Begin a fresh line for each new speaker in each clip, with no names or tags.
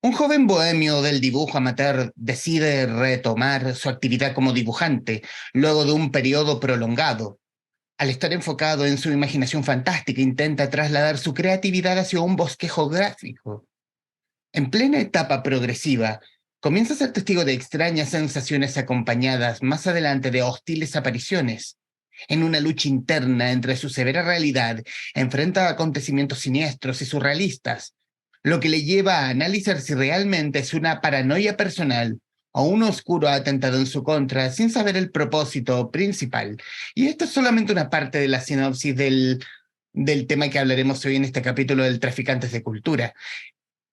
Un joven bohemio del dibujo amateur decide retomar su actividad como dibujante luego de un periodo prolongado. Al estar enfocado en su imaginación fantástica, intenta trasladar su creatividad hacia un bosquejo gráfico. En plena etapa progresiva, comienza a ser testigo de extrañas sensaciones acompañadas más adelante de hostiles apariciones. En una lucha interna entre su severa realidad, enfrenta acontecimientos siniestros y surrealistas, lo que le lleva a analizar si realmente es una paranoia personal o un oscuro atentado en su contra sin saber el propósito principal. Y esto es solamente una parte de la sinopsis del tema que hablaremos hoy en este capítulo del Traficantes de Cultura.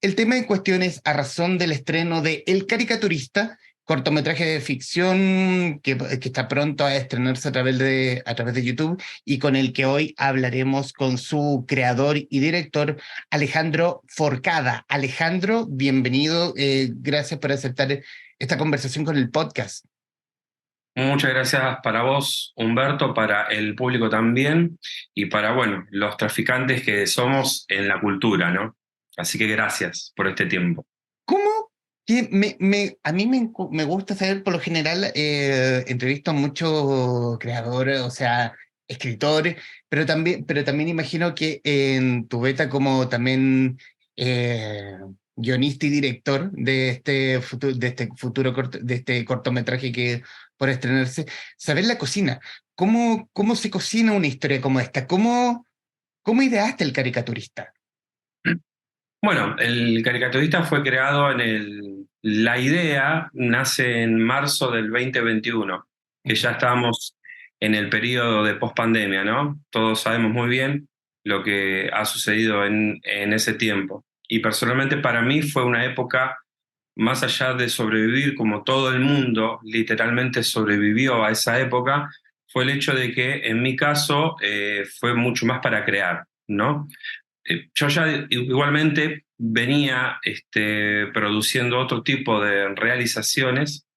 El tema en cuestión es a razón del estreno de El Caricaturista, cortometraje de ficción que está pronto a estrenarse a través de YouTube y con el que hoy hablaremos con su creador y director, Alejandro Forcada. Alejandro, bienvenido. Gracias por aceptar esta conversación con el podcast.
Muchas gracias para vos, Humberto, para el público también y para, bueno, los traficantes que somos en la cultura, ¿no? Así que gracias por este tiempo.
¿Cómo? A mí me gusta saber, por lo general, entrevisto a muchos creadores, o sea, escritores, pero también imagino que en tu beta como también eh, guionista y director de este cortometraje que por estrenarse, saber la cocina. ¿Cómo se cocina una historia como esta? ¿Cómo ideaste el caricaturista?
Bueno, el caricaturista fue creado La idea nace en marzo del 2021, que ya estábamos en el periodo de pospandemia, ¿no? Todos sabemos muy bien lo que ha sucedido en ese tiempo. Y personalmente para mí fue una época, más allá de sobrevivir como todo el mundo literalmente sobrevivió a esa época, fue el hecho de que en mi caso fue mucho más para crear, ¿no? Yo ya igualmente venía produciendo otro tipo de realizaciones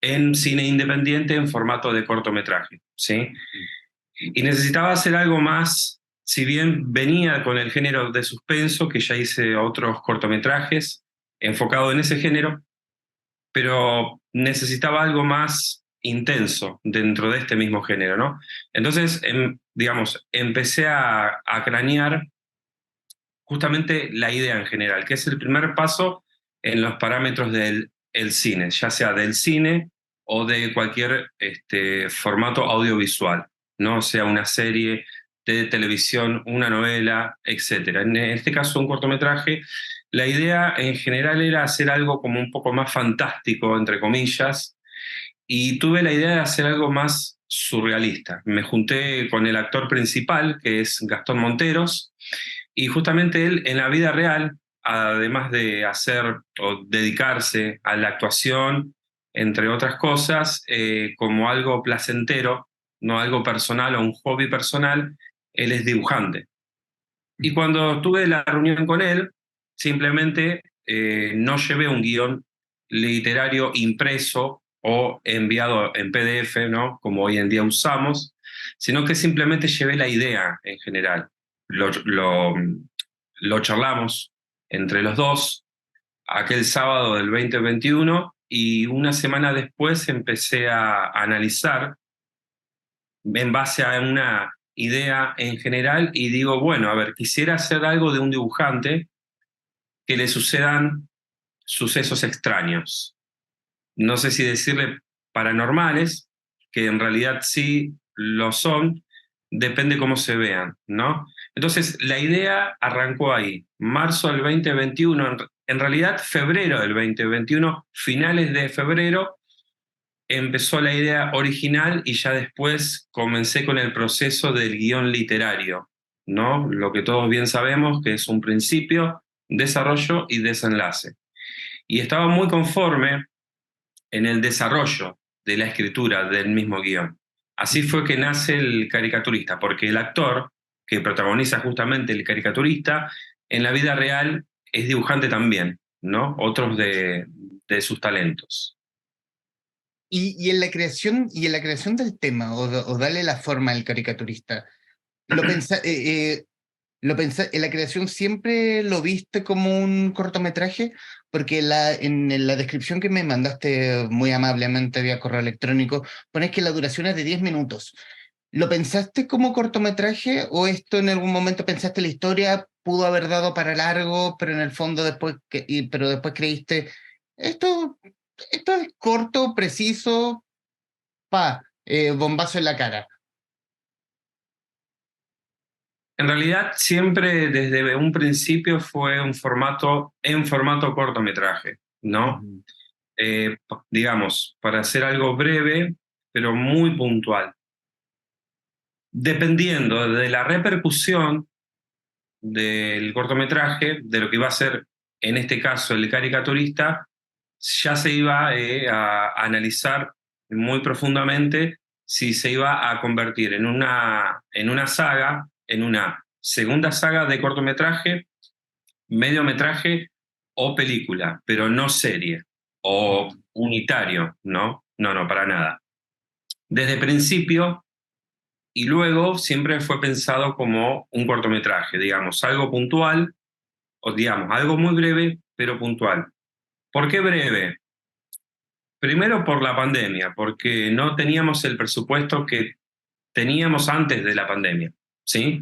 en cine independiente en formato de cortometraje, ¿sí? Y necesitaba hacer algo más, si bien venía con el género de suspenso, que ya hice otros cortometrajes enfocado en ese género, pero necesitaba algo más intenso dentro de este mismo género, ¿no? Entonces, digamos, empecé a cranear justamente la idea en general, que es el primer paso en los parámetros del el cine, ya sea del cine o de cualquier formato audiovisual, ¿no? Sea una serie de televisión, una novela, etc. En este caso, un cortometraje, la idea en general era hacer algo como un poco más fantástico, entre comillas, y tuve la idea de hacer algo más surrealista. Me junté con el actor principal, que es Gastón Monteros, y justamente él en la vida real, además de hacer o dedicarse a la actuación, entre otras cosas, como algo placentero, no algo personal o un hobby personal, él es dibujante. Y cuando tuve la reunión con él, simplemente no llevé un guión literario impreso o enviado en PDF, ¿no? Como hoy en día usamos, sino que simplemente llevé la idea en general. Lo charlamos entre los dos aquel sábado del 2021 y una semana después empecé a analizar en base a una idea en general y digo, bueno, a ver, quisiera hacer algo de un dibujante que le sucedan sucesos extraños. No sé si decirle paranormales, que en realidad sí lo son, depende cómo se vean, ¿no? Entonces, la idea arrancó ahí, marzo del 2021, en realidad febrero del 2021, finales de febrero, empezó la idea original y ya después comencé con el proceso del guión literario, ¿no? Lo que todos bien sabemos que es un principio, desarrollo y desenlace. Y estaba muy conforme en el desarrollo de la escritura del mismo guión. Así fue que nace el caricaturista, porque el actor que protagoniza justamente el caricaturista, en la vida real es dibujante también, ¿no? Otros de sus talentos.
Y en la creación del tema, o darle la forma al caricaturista, lo pensa, ¿En la creación siempre lo viste como un cortometraje? Porque en la descripción que me mandaste muy amablemente vía correo electrónico, pones que la duración es de 10 minutos. ¿Lo pensaste como cortometraje o esto en algún momento pensaste la historia pudo haber dado para largo, pero en el fondo pero después creíste, esto, esto es corto, preciso, bombazo en la cara?
En realidad, siempre desde un principio fue un formato en formato cortometraje, ¿no?
Ujú.
Digamos, para hacer algo breve, pero muy puntual. Dependiendo de la repercusión del cortometraje, de lo que iba a ser, en este caso, el caricaturista, ya se iba a analizar muy profundamente si se iba a convertir en una saga, en una segunda saga de cortometraje, mediometraje o película, pero no serie o unitario, ¿no? No, no, para nada. Desde el principio y luego siempre fue pensado como un cortometraje, digamos, algo puntual o digamos, algo muy breve, pero puntual. ¿Por qué breve? Primero por la pandemia, porque no teníamos el presupuesto que teníamos antes de la pandemia, ¿sí?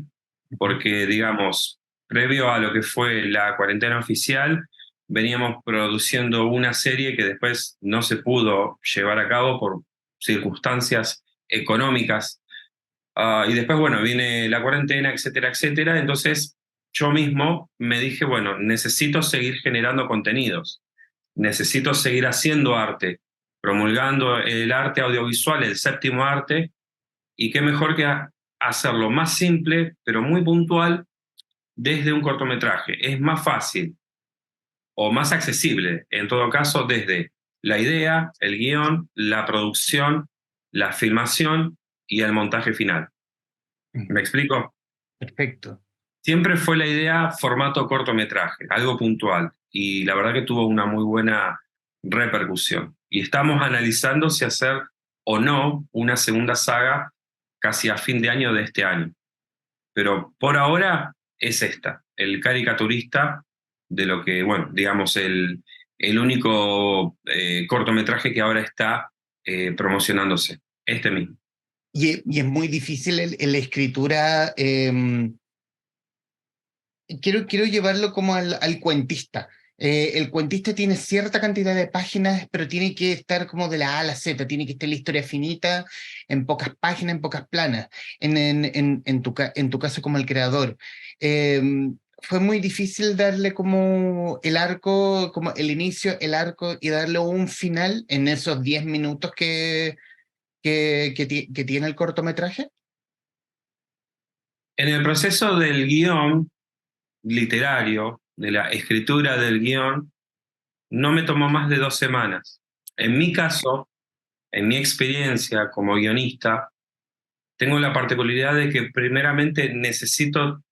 Ujú.
Porque, digamos, previo a lo que fue la cuarentena oficial, veníamos produciendo una serie que después no se pudo llevar a cabo por circunstancias económicas. Y después, bueno, viene la cuarentena, etcétera, etcétera. Entonces, yo mismo me dije, bueno, necesito seguir generando contenidos, necesito seguir haciendo arte, promulgando el arte audiovisual, el séptimo arte, y qué mejor que hacerlo más simple, pero muy puntual, desde un cortometraje. Es más fácil o más accesible, en todo caso, desde la idea, el guión, la producción, la filmación y el montaje final. ¿Me
Ujú.
explico?
Perfecto.
Siempre fue la idea formato cortometraje, algo puntual, y la verdad que tuvo una muy buena repercusión. Y estamos analizando si hacer o no una segunda saga casi a fin de año de este año. Pero por ahora es esta, el caricaturista de lo que, bueno, digamos, el único cortometraje que ahora está promocionándose, este mismo.
Y es muy difícil en la escritura. Quiero llevarlo como al cuentista. El cuentista tiene cierta cantidad de páginas, pero tiene que estar como de la A a la Z, tiene que estar la historia finita, en pocas páginas, en pocas planas. En tu caso como el creador, eh, fue muy difícil darle como el arco, como el inicio, el arco y darle un final en esos 10 minutos que tiene el cortometraje.
En el proceso del guión literario, de la escritura del guión, no me tomó más de 2 semanas. En mi caso, en mi experiencia como guionista, tengo la particularidad de que primeramente necesito,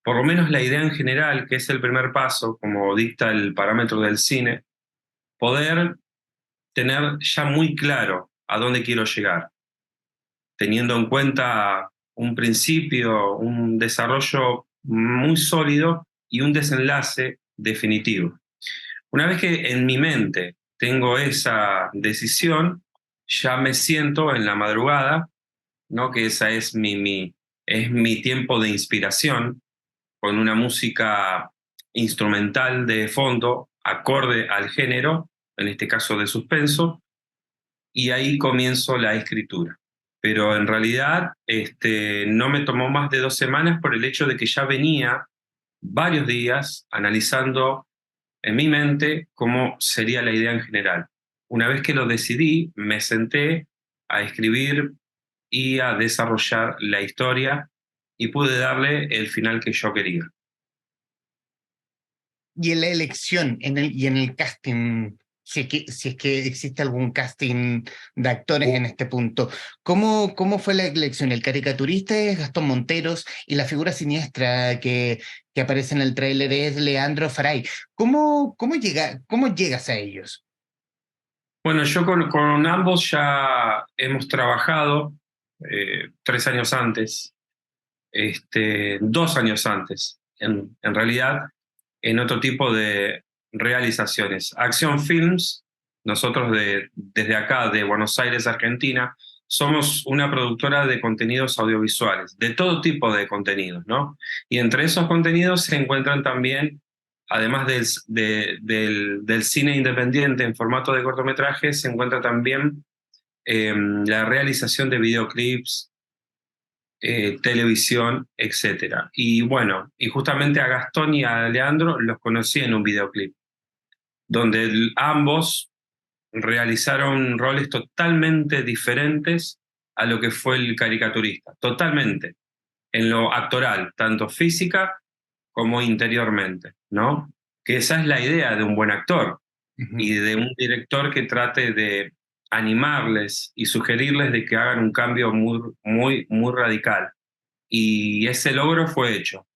por lo menos la idea en general, que es el primer paso, como dicta el parámetro del cine, poder tener ya muy claro a dónde quiero llegar, teniendo en cuenta un principio, un desarrollo muy sólido y un desenlace definitivo. Una vez que en mi mente tengo esa decisión, ya me siento en la madrugada, ¿no? Que esa es es mi tiempo de inspiración, con una música instrumental de fondo, acorde al género, en este caso de suspenso, y ahí comienzo la escritura. Pero en realidad no me tomó más de 2 semanas por el hecho de que ya venía varios días analizando en mi mente cómo sería la idea en general. Una vez que lo decidí, me senté a escribir y a desarrollar la historia y pude darle el final que yo quería.
Y en la elección y en el casting, si es que existe algún casting de actores en este punto, ¿cómo fue la elección? El caricaturista es Gastón Monteros y la figura siniestra que aparece en el tráiler es Leandro Faray. ¿Cómo llegas a ellos?
Bueno, yo con ambos ya hemos trabajado 3 años antes. 2 años antes, en realidad, en otro tipo de realizaciones. Acción Films, nosotros desde acá, de Buenos Aires, Argentina, somos una productora de contenidos audiovisuales, de todo tipo de contenidos, ¿no? Y entre esos contenidos se encuentran también, además del cine independiente en formato de cortometraje, se encuentra también la realización de videoclips, televisión, etcétera. Y bueno, y justamente a Gastón y a Leandro los conocí en un videoclip, donde ambos realizaron roles totalmente diferentes a lo que fue el caricaturista, totalmente, en lo actoral, tanto física como interiormente, ¿no? Que esa es la idea de un buen actor y
Ujú.
de un director que trate de animarles y sugerirles de que hagan un cambio muy, muy, muy radical. Y ese logro fue hecho,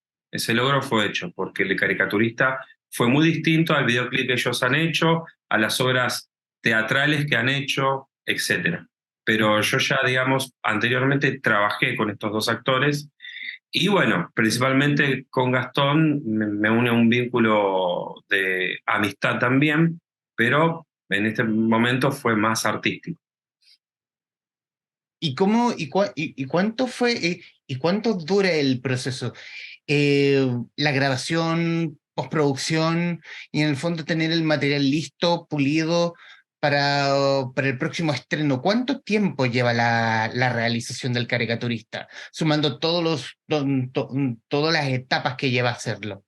porque el caricaturista fue muy distinto al videoclip que ellos han hecho, a las obras teatrales que han hecho, etcétera. Pero yo ya, digamos, anteriormente trabajé con estos dos actores y bueno, principalmente con Gastón me une un vínculo de amistad también, pero en este momento fue más artístico.
¿Y cómo, y cuánto fue, y cuánto dura el proceso? La grabación, postproducción, y en el fondo tener el material listo, pulido para el próximo estreno. ¿Cuánto tiempo lleva la realización del caricaturista? Sumando todas las etapas que lleva a hacerlo.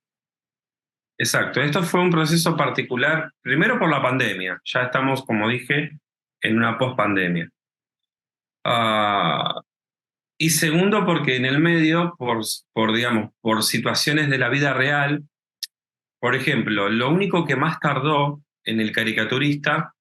Exacto, esto fue un proceso particular, primero por la pandemia, ya estamos, como dije, en una pospandemia. Ah, y segundo, porque en el medio, digamos, por situaciones de la vida real, por ejemplo, lo único que más tardó en el caricaturista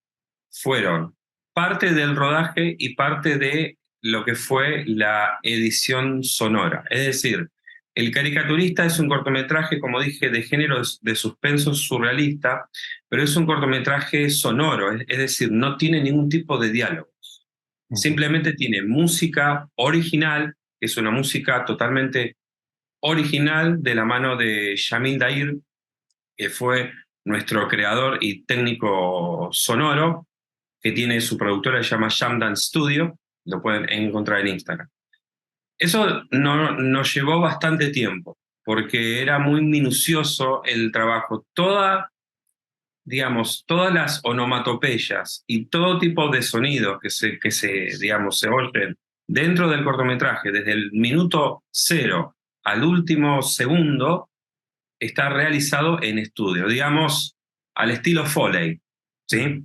fueron parte del rodaje y parte de lo que fue la edición sonora. Es decir, El caricaturista es un cortometraje, como dije, de género de suspenso surrealista, pero es un cortometraje sonoro, es decir, no tiene ningún tipo de diálogo.
Ujú.
Simplemente tiene música original, que es una música totalmente original de la mano de Jamil Dair, que fue nuestro creador y técnico sonoro, que tiene su productora que se llama Jamdan Studio, lo pueden encontrar en Instagram. Eso nos llevó bastante tiempo, porque era muy minucioso el trabajo. Digamos, todas las onomatopeyas y todo tipo de sonidos digamos, se oyen dentro del cortometraje, desde el minuto cero al último segundo, está realizado en estudio, digamos, al estilo Foley,
Ujú.
¿sí?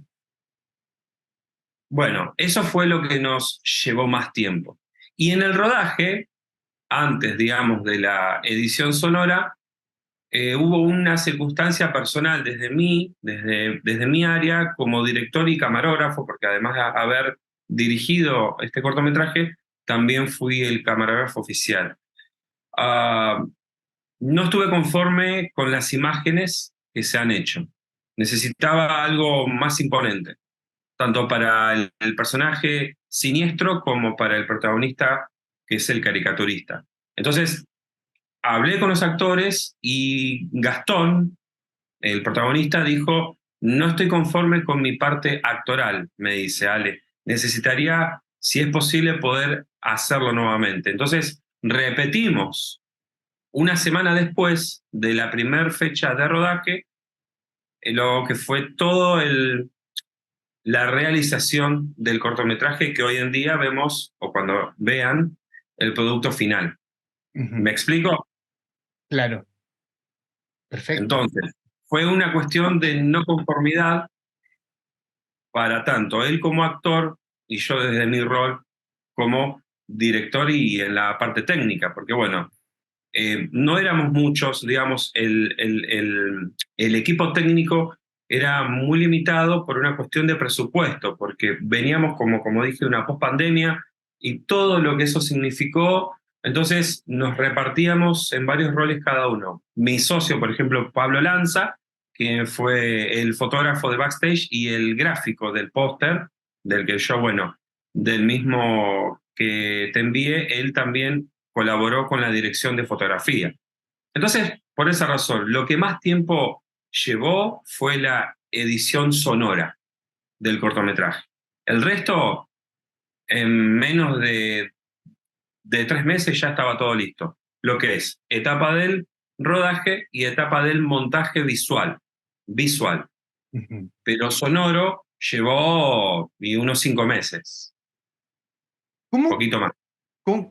Bueno, eso fue lo que nos llevó más tiempo. Y en el rodaje, antes, digamos, de la edición sonora, hubo una circunstancia personal desde mi área como director y camarógrafo, porque además de haber dirigido este cortometraje, también fui el camarógrafo oficial. Ah, no estuve conforme con las imágenes que se han hecho. Necesitaba algo más imponente, tanto para el personaje siniestro como para el protagonista, que es el caricaturista. Entonces, hablé con los actores y Gastón, el protagonista, dijo: no estoy conforme con mi parte actoral, me dice Ale. Necesitaría, si es posible, poder hacerlo nuevamente. Entonces, repetimos una semana después de la primera fecha de rodaje, lo que fue la realización del cortometraje que hoy en día vemos, o cuando vean, el producto final.
Ujú.
¿Me explico?
Claro, perfecto.
Entonces, fue una cuestión de no conformidad para tanto él como actor y yo desde mi rol como director y en la parte técnica, porque bueno, no éramos muchos, digamos, el equipo técnico era muy limitado por una cuestión de presupuesto, porque veníamos, como dije, de una pospandemia y todo lo que eso significó. Entonces nos repartíamos en varios roles cada uno. Mi socio, por ejemplo, Pablo Lanza, que fue el fotógrafo de backstage y el gráfico del póster, del que yo, bueno, del mismo que te envié, él también colaboró con la dirección de fotografía. Entonces, por esa razón, lo que más tiempo llevó fue la edición sonora del cortometraje. El resto, en menos de 3 meses ya estaba todo listo. Lo que es etapa del rodaje y etapa del montaje visual. Visual.
Ujú.
Pero sonoro llevó unos 5 meses,
¿Cómo,
poquito más.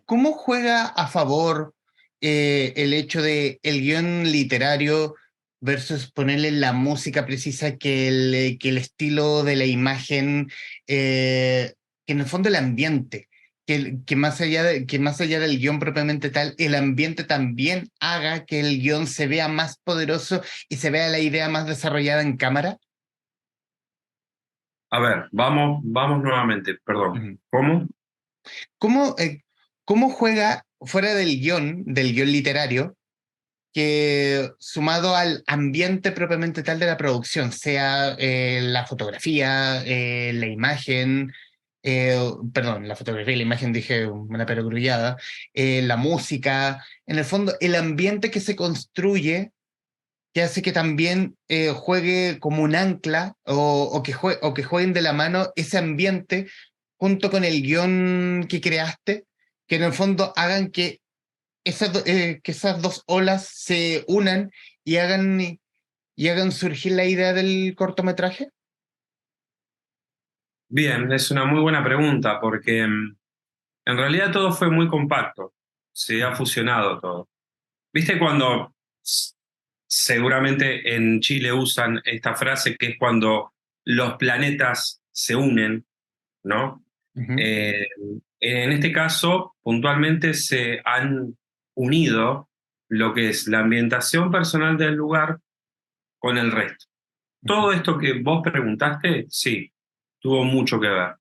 cómo juega a favor el hecho de el guión literario versus ponerle la música precisa que el estilo de la imagen, que en el fondo el ambiente, que más allá del guión propiamente tal, el ambiente también haga que el guión se vea más poderoso y se vea la idea más desarrollada en cámara?
A ver, vamos nuevamente, perdón.
Ujú.
¿Cómo?
¿Cómo, cómo juega fuera del guión literario, que sumado al ambiente propiamente tal de la producción, sea la fotografía, la imagen, perdón, la fotografía y la imagen dije una perogrullada, la música, en el fondo, el ambiente que se construye, que hace que también juegue como un ancla o que jueguen de la mano ese ambiente junto con el guión que creaste, que en el fondo hagan que esas dos olas se unan y hagan surgir la idea del cortometraje?
Bien, es una muy buena pregunta porque en realidad todo fue muy compacto, se ha fusionado todo. ¿Viste cuando seguramente en Chile usan esta frase que es cuando los planetas se unen, ¿no?
Ujú,
Eh, en este caso, puntualmente se han unido lo que es la ambientación personal del lugar con el resto.
ujú.
Todo esto que vos preguntaste, sí, tuvo mucho que ver.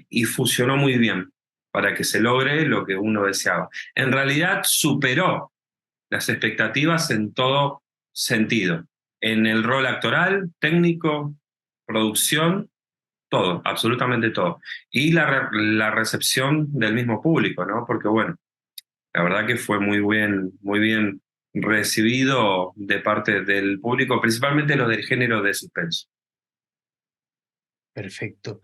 Y fusionó muy bien para que se logre lo que uno deseaba. En realidad superó las expectativas en todo sentido, en el rol actoral, técnico, producción, todo, absolutamente todo. Y la recepción del mismo público, ¿no? Porque bueno, la verdad que fue muy bien recibido de parte del público, principalmente los del género de suspenso.
Perfecto.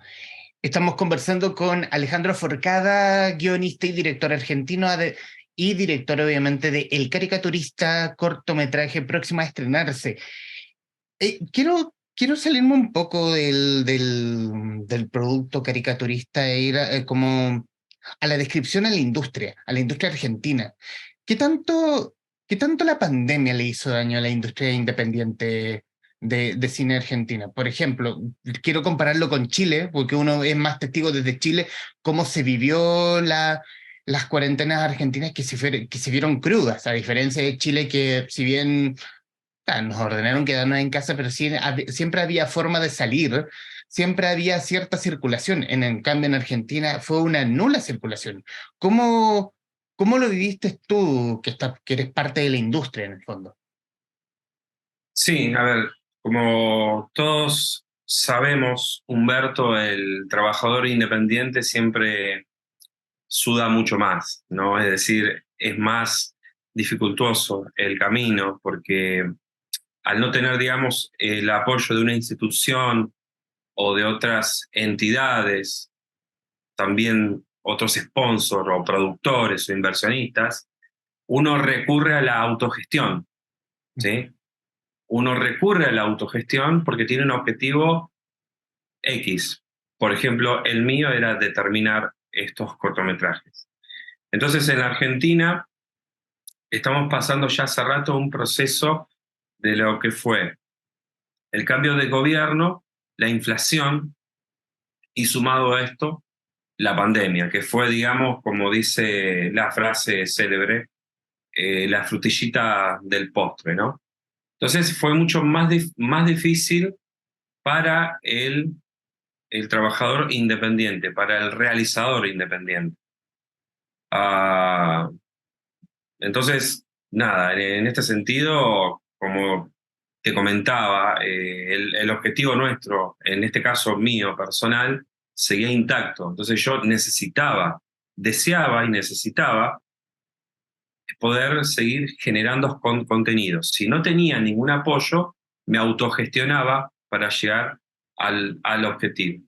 Estamos conversando con Alejandro Forcada, guionista y director argentino, y director obviamente de El Caricaturista, cortometraje próximo a estrenarse. Quiero salirme un poco del producto caricaturista e ir como a la descripción a la industria argentina. ¿Qué tanto, qué tanto la pandemia le hizo daño a la industria independiente de cine argentina? Por ejemplo, quiero compararlo con Chile, porque uno es más testigo desde Chile cómo se vivió las cuarentenas argentinas que se vieron crudas, a diferencia de Chile que si bien nos ordenaron quedarnos en casa, pero sí, siempre había forma de salir, siempre había cierta circulación. En cambio, en Argentina fue una nula circulación. ¿Cómo, cómo lo viviste tú, que eres parte de la industria en el fondo?
Sí, a ver, como todos sabemos, Humberto, el trabajador independiente, siempre suda mucho más, ¿no? Es decir, es más dificultoso el camino porque al no tener, digamos, el apoyo de una institución o de otras entidades, también otros sponsors o productores o inversionistas, uno recurre a la autogestión, ¿sí? Uno recurre a la autogestión porque tiene un objetivo X. Por ejemplo, el mío era determinar estos cortometrajes. Entonces, en la Argentina estamos pasando ya hace rato un proceso de lo que fue el cambio de gobierno, la inflación y sumado a esto, la pandemia, que fue, digamos, como dice la frase célebre, la frutillita del postre, ¿no? Entonces fue mucho más difícil para el trabajador independiente, para el realizador independiente. Ah, entonces, nada, en este sentido, como te comentaba, el objetivo nuestro, en este caso mío personal, seguía intacto. Entonces yo necesitaba deseaba y necesitaba poder seguir generando contenidos. Si no tenía ningún apoyo, me autogestionaba para llegar al objetivo.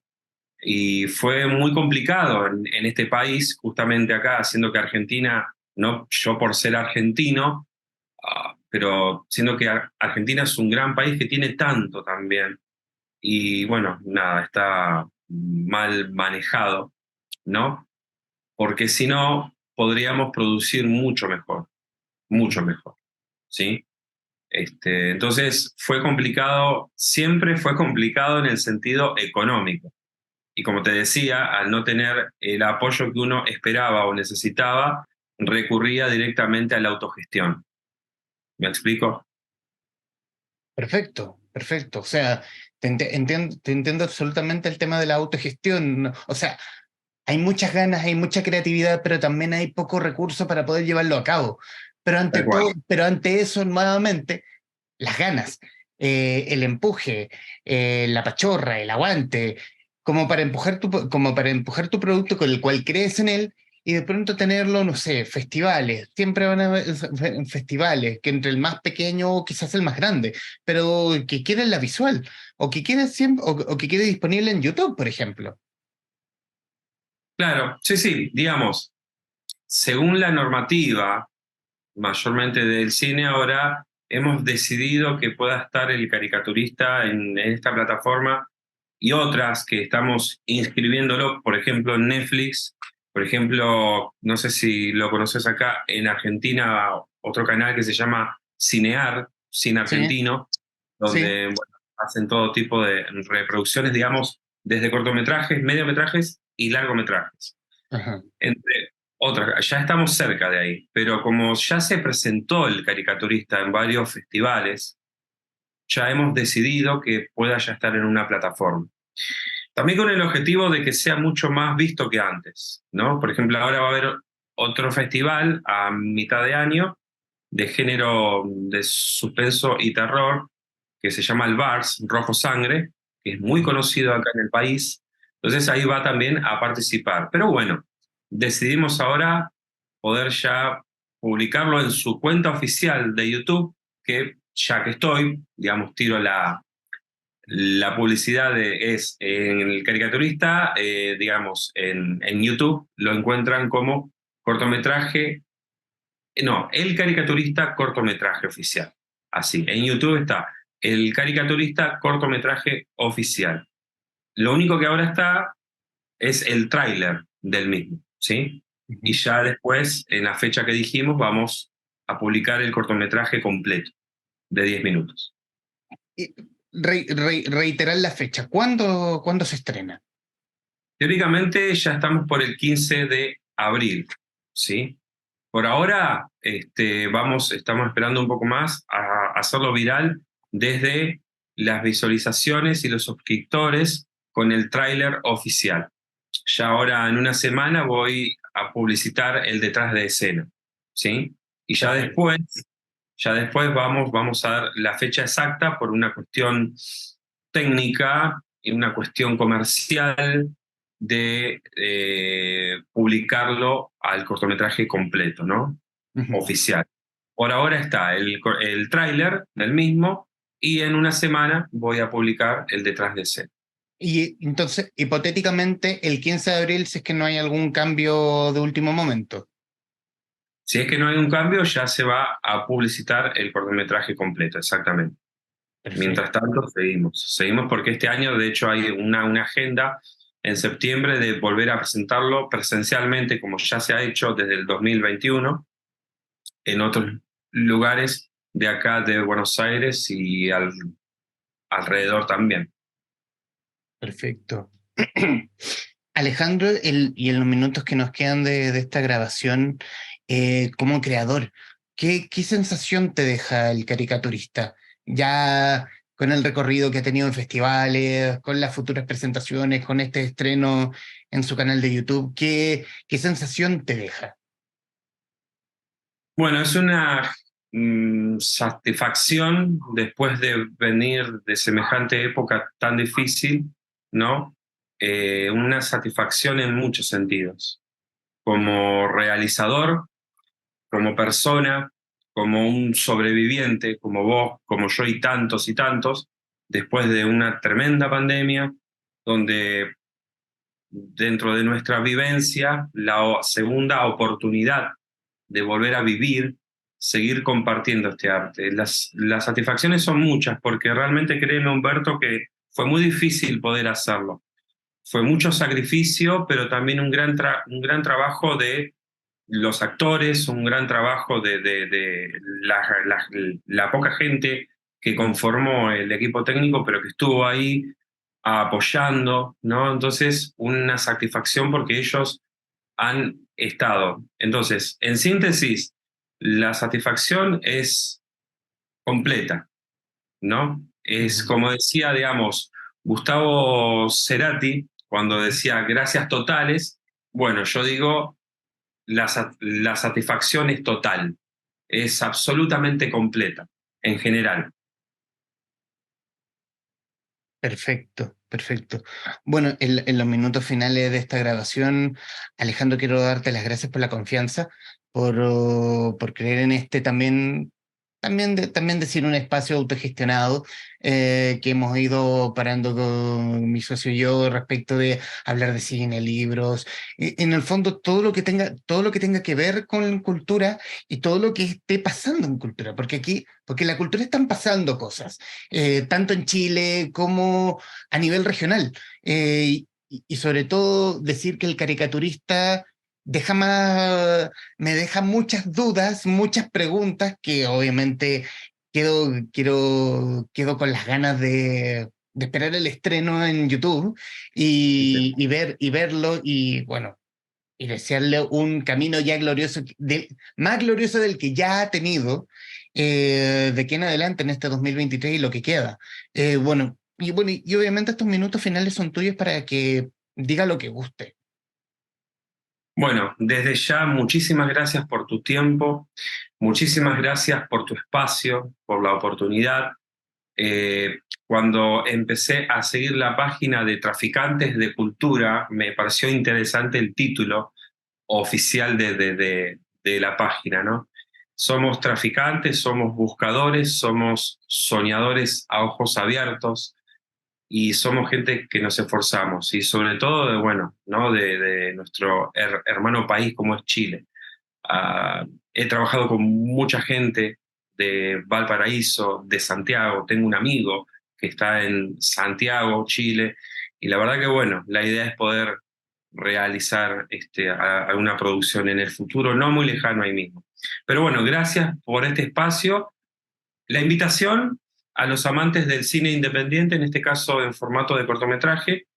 Y fue muy complicado en este país, justamente acá, haciendo que Argentina, no yo por ser argentino, pero siendo que Argentina es un gran país que tiene tanto también. Y bueno, nada, está mal manejado, ¿no? Porque si no, podríamos producir mucho mejor, ¿sí? Entonces fue complicado, siempre fue complicado en el sentido económico. Y como te decía, al no tener el apoyo que uno esperaba o necesitaba, recurría directamente a la autogestión. ¿Me explico?
Perfecto, perfecto. O sea, te entiendo absolutamente el tema de la autogestión, ¿no? O sea, hay muchas ganas, hay mucha creatividad, pero también hay poco recurso para poder llevarlo a cabo. Pero ante
Tal cual.
todo, pero ante eso, nuevamente, las ganas, el empuje, la pachorra, el aguante, como para empujar tu producto con el cual crees en él y de pronto tenerlo, no sé, festivales. Siempre van a haber festivales, que entre el más pequeño o quizás el más grande, pero que quede en la visual, o que quede siempre, o que quede disponible en YouTube, por ejemplo.
Claro, sí, sí, digamos, según la normativa, mayormente del cine, ahora hemos decidido que pueda estar el caricaturista en esta plataforma y otras que estamos inscribiéndolo, por ejemplo, en Netflix, por ejemplo, no sé si lo conoces acá, en Argentina, otro canal que se llama Cinear, Cine
Sí,
Argentino,
sí.
donde bueno, hacen todo tipo de reproducciones, digamos, desde cortometrajes, mediometrajes y largometrajes.
Ajá.
Entre otras, ya estamos cerca de ahí, pero como ya se presentó el caricaturista en varios festivales, ya hemos decidido que pueda ya estar en una plataforma. También con el objetivo de que sea mucho más visto que antes, ¿no? Por ejemplo, ahora va a haber otro festival a mitad de año de género de suspenso y terror que se llama el VARS, Rojo Sangre, que es muy conocido acá en el país. Entonces ahí va también a participar. Pero bueno, decidimos ahora poder ya publicarlo en su cuenta oficial de YouTube, que ya que estoy, digamos, tiro la publicidad es en el caricaturista, digamos, en YouTube lo encuentran como cortometraje, no, el caricaturista cortometraje oficial. Así, en YouTube está el caricaturista cortometraje oficial. Lo único que ahora está es el tráiler del mismo, ¿sí? Y
Ujú.
ya después, en la fecha que dijimos, vamos a publicar el cortometraje completo de 10 minutos.
Y reiterar la fecha. ¿Cuándo se estrena?
Teóricamente ya estamos por el 15 de abril, ¿sí? Por ahora estamos esperando un poco más a hacerlo viral desde las visualizaciones y los suscriptores con el tráiler oficial. Ya ahora en una semana voy a publicitar el detrás de escena, ¿sí? Y
Perfecto.
ya después vamos a dar la fecha exacta por una cuestión técnica y una cuestión comercial de publicarlo al cortometraje completo, ¿no?
Ujú.
Oficial. Por ahora está el tráiler del mismo y en una semana voy a publicar el detrás de escena.
Y entonces, hipotéticamente, el 15 de abril, si es que no hay algún cambio de último momento.
Si es que no hay un cambio, ya se va a publicitar el cortometraje completo, exactamente. Mientras
Perfecto.
tanto, seguimos porque este año, de hecho, hay una agenda en septiembre de volver a presentarlo presencialmente, como ya se ha hecho desde el 2021, en otros lugares de acá de Buenos Aires y alrededor también.
Perfecto. Alejandro, y en los minutos que nos quedan de esta grabación, como creador, ¿qué sensación te deja el caricaturista? Ya con el recorrido que ha tenido en festivales, con las futuras presentaciones, con este estreno en su canal de YouTube, ¿qué sensación te deja?
Bueno, es una satisfacción después de venir de semejante época tan difícil, ¿no? Una satisfacción en muchos sentidos. como realizador, como persona, como un sobreviviente, como vos, como yo y tantos, después de una tremenda pandemia, donde dentro de nuestra vivencia, la segunda oportunidad de volver a vivir, seguir compartiendo este arte. Las satisfacciones son muchas, porque realmente créeme, Humberto, que fue muy difícil poder hacerlo. Fue mucho sacrificio, pero también un gran trabajo de los actores, un gran trabajo de la poca gente que conformó el equipo técnico, pero que estuvo ahí apoyando, ¿no? Entonces, una satisfacción porque ellos han estado. Entonces, en síntesis, la satisfacción es completa, ¿no? Es
Ujú.
como decía, digamos, Gustavo Cerati, cuando decía gracias totales, bueno, yo digo la satisfacción es total, es absolutamente completa, en general.
Perfecto, perfecto. Bueno, en los minutos finales de esta grabación, Alejandro, quiero darte las gracias por la confianza, por creer en este también decir un espacio autogestionado que hemos ido parando con mi socio y yo respecto de hablar de cine, libros, en el fondo todo lo que tenga que ver con cultura y todo lo que esté pasando en cultura, porque en la cultura están pasando cosas tanto en Chile como a nivel regional. Y sobre todo decir que el caricaturista deja me deja muchas dudas, muchas preguntas que obviamente quedo con las ganas de esperar el estreno en YouTube y verlo y bueno, y desearle un camino ya glorioso, más glorioso del que ya ha tenido de aquí en adelante en este 2023 y lo que queda. Y obviamente estos minutos finales son tuyos para que diga lo que guste.
Bueno, desde ya, muchísimas gracias por tu tiempo, muchísimas gracias por tu espacio, por la oportunidad. Cuando empecé a seguir la página de Traficantes de Cultura, me pareció interesante el título oficial de la página, ¿no? Somos traficantes, somos buscadores, somos soñadores a ojos abiertos y somos gente que nos esforzamos y sobre todo de, bueno, ¿no? De nuestro hermano país como es Chile. He trabajado con mucha gente de Valparaíso, de Santiago, tengo un amigo que está en Santiago, Chile, y la verdad que bueno, la idea es poder realizar alguna producción en el futuro, no muy lejano ahí mismo. Pero bueno, gracias por este espacio. La invitación a los amantes del cine independiente, en este caso en formato de cortometraje,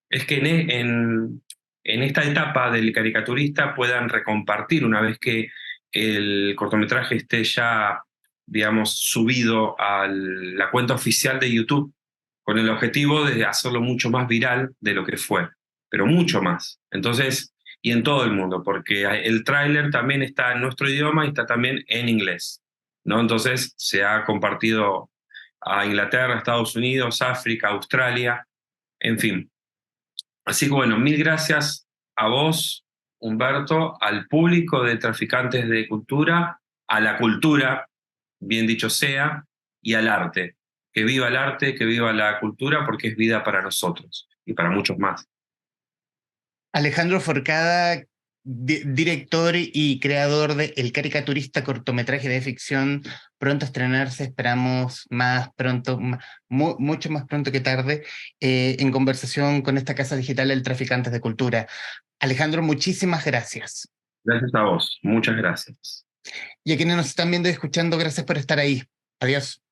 es que en esta etapa del caricaturista puedan recompartir una vez que el cortometraje esté ya, digamos, subido a la cuenta oficial de YouTube, con el objetivo de hacerlo mucho más viral de lo que fue, pero mucho más. Entonces, y en todo el mundo, porque el tráiler también está en nuestro idioma y está también en inglés, ¿no? Entonces se ha compartido a Inglaterra, Estados Unidos, África, Australia, en fin. Así que bueno, mil gracias a vos, Humberto, al público de Traficantes de Cultura, a la cultura, bien dicho sea, y al arte. Que viva el arte, que viva la cultura, porque es vida para nosotros y para muchos más.
Alejandro Forcada, director y creador de El Caricaturista, cortometraje de ficción, pronto a estrenarse, esperamos más pronto, mucho más pronto que tarde, en conversación con esta casa digital El Traficantes de Cultura. Alejandro, muchísimas gracias.
Gracias a vos, muchas gracias.
Y a quienes nos están viendo y escuchando, gracias por estar ahí. Adiós.